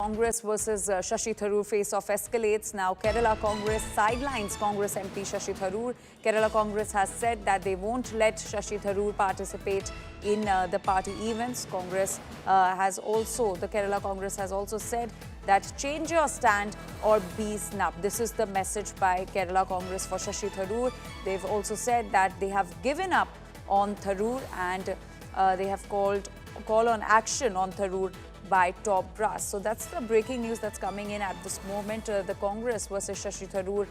Congress versus Shashi Tharoor face-off escalates. Now Kerala Congress sidelines Congress MP Shashi Tharoor. Kerala Congress has said that they won't let Shashi Tharoor participate in the party events. The Kerala Congress has also said that change your stand or be snubbed. This is the message by Kerala Congress for Shashi Tharoor. They've also said that they have given up on Tharoor and they have call on action on Tharoor by top brass. So that's the breaking news that's coming in at this moment. The Congress versus Shashi Tharoor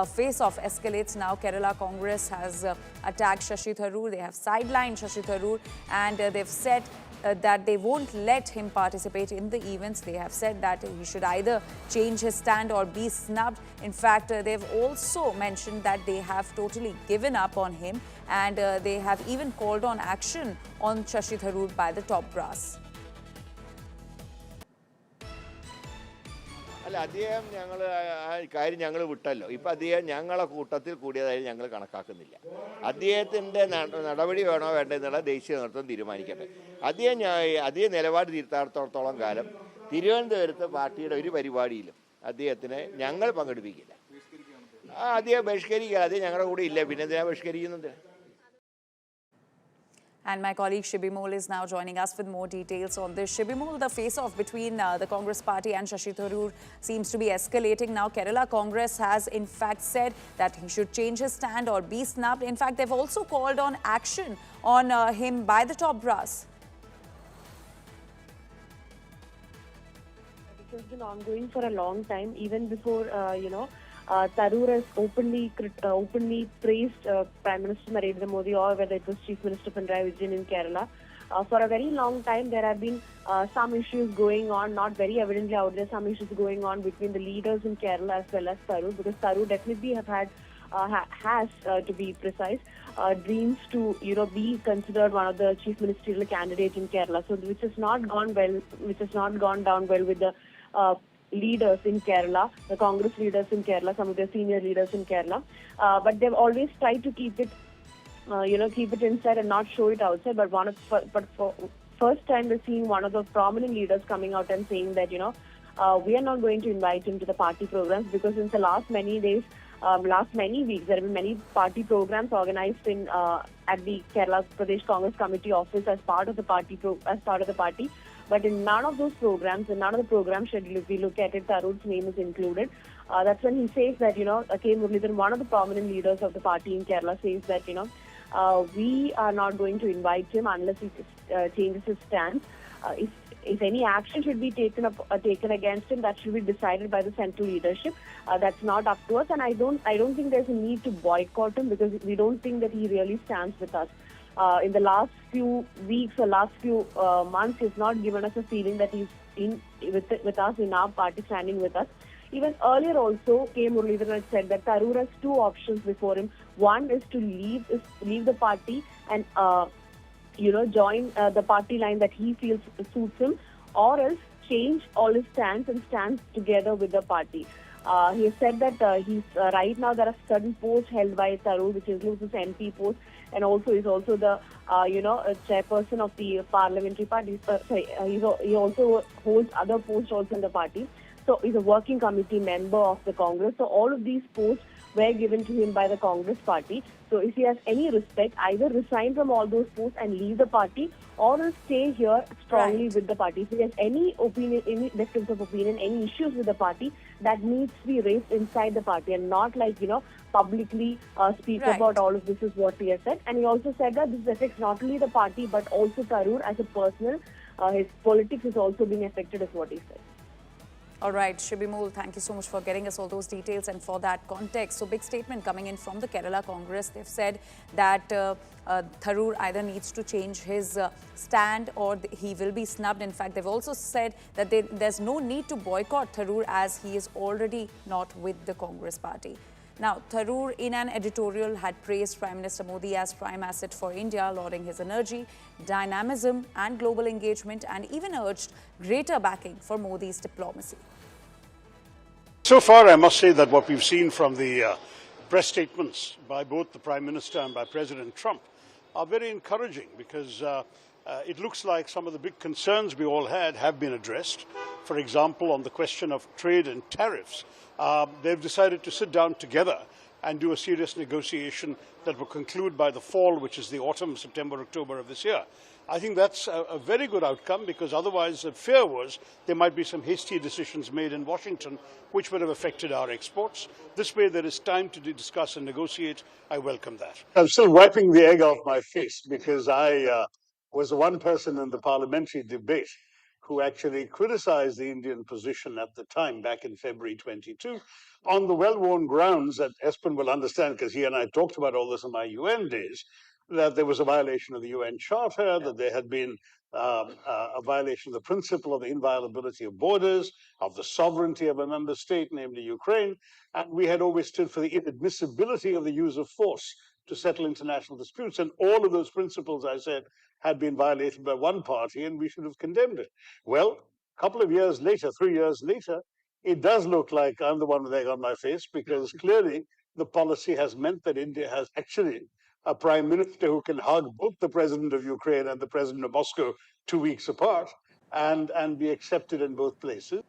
face-off escalates. Now Kerala Congress has attacked Shashi Tharoor. They have sidelined Shashi Tharoor and they've said that they won't let him participate in the events. They have said that he should either change his stand or be snubbed. In fact, they've also mentioned that they have totally given up on him and they have even called on action on Shashi Tharoor by the top brass. അദ്ദേഹം കാര്യം ഞങ്ങൾ വിട്ടല്ലോ. ഇപ്പം അദ്ദേഹം ഞങ്ങളെ കൂട്ടത്തിൽ കൂടിയതായി ഞങ്ങൾ കണക്കാക്കുന്നില്ല. അദ്ദേഹത്തിൻ്റെ നടപടി വേണോ വേണ്ടോ എന്നുള്ള ദേശീയ നേതൃത്വം തീരുമാനിക്കട്ടെ. അദ്ദേഹം നിലപാട് തിരുത്താത്തോളം കാലം തിരുവനന്തപുരത്ത് പാർട്ടിയുടെ ഒരു പരിപാടിയിലും അദ്ദേഹത്തിനെ ഞങ്ങൾ പങ്കെടുപ്പിക്കില്ല. അദ്ദേഹം ബഹിഷ്കരിക്കുക. അദ്ദേഹം ഞങ്ങളുടെ കൂടെ ഇല്ല. പിന്നെ എന്തിനാണ് ബഹിഷ്കരിക്കുന്നത്? And my colleague Shibimol is now joining us with more details on this. Shibimol, the face-off between the Congress party and Shashi Tharoor seems to be escalating. Now Kerala Congress has in fact said that he should change his stand or be snubbed. In fact, they've also called on action on him by the top brass. This has been ongoing for a long time, even before, Tharoor has openly praised Prime Minister Narendra Modi or whether it was Chief Minister Pinarayi Vijayan in Kerala. For a very long time, there have been some issues going on, not very evidently out there, some issues going on between the leaders in Kerala as well as Tharoor, because Tharoor definitely has, to be precise, dreams to be considered one of the chief ministerial candidates in Kerala. So which has not gone down well with the leaders in Kerala, the Congress leaders in Kerala, some of their senior leaders in Kerala, but they've always tried to keep it inside and not show it outside. But for first time, we're seeing one of the prominent leaders coming out and saying that we are not going to invite him to the party programs, because since the last many weeks, there have been many party programs organized in at the Kerala Pradesh Congress Committee office as part of the party. But in none of those programs, in none of the program schedule, if we look at it, Tharoor's name is included. That's when he says that, K. Muralidharan, one of the prominent leaders of the party in Kerala, says that, we are not going to invite him unless he changes his stance. If any action should be taken against him, that should be decided by the central leadership. That's not up to us, and I don't think there's a need to boycott him, because we don't think that he really stands with us. In the last few weeks or last few months, he's not given us a feeling that he's with us in our party, standing with us. Even earlier also, K. Muralidharan had said that Tharoor has two options before him. One is to leave the party and join the party line that he feels suits him, or else change all his stands and stand together with the party. He has said that right now there are certain posts held by Tharoor, which includes his MP post, and also is also the chairperson of the parliamentary party. He also holds other posts also in the party. So he's a working committee member of the Congress. So all of these posts were given to him by the Congress party. So if he has any respect, either resign from all those posts and leave the party, or stay here strongly with the party. If he has any opinion, any difference of opinion, any issues with the party, that needs to be raised inside the party and not publicly speak about all of this, is what he has said. And he also said that this affects not only the party but also Tharoor as a personal. His politics is also being affected, is what he said. All right, Shibimol, thank you so much for getting us all those details and for that context. So big statement coming in from the Kerala Congress. They've said that Tharoor either needs to change his stand or he will be snubbed. In fact, they've also said that there's no need to boycott Tharoor as he is already not with the Congress party. Now, Tharoor, in an editorial, had praised Prime Minister Modi as prime asset for India, lauding his energy, dynamism and global engagement, and even urged greater backing for Modi's diplomacy. So far, I must say that what we've seen from the press statements by both the Prime Minister and by President Trump are very encouraging, because it looks like some of the big concerns we all had have been addressed. For example, on the question of trade and tariffs, they've decided to sit down together and do a serious negotiation that will conclude by the fall, which is the autumn, September, October of this year. I think that's a very good outcome, because otherwise the fear was there might be some hasty decisions made in Washington which would have affected our exports. This way there is time to discuss and negotiate. I welcome that. I'm still wiping the egg off my face, because I was the one person in the parliamentary debate who actually criticized the Indian position at the time, back in February 22, on the well-worn grounds that Espen will understand, because he and I talked about all this in my UN days, that there was a violation of the UN Charter, that there had been a violation of the principle of the inviolability of borders, of the sovereignty of a member state, namely Ukraine, and we had always stood for the inadmissibility of the use of force to settle international disputes. And all of those principles, I said, had been violated by one party, and we should have condemned it. Well, a couple of years later, 3 years later, it does look like I'm the one with egg on my face, because clearly the policy has meant that India has actually a prime minister who can hug both the president of Ukraine and the president of Moscow 2 weeks apart and be accepted in both places.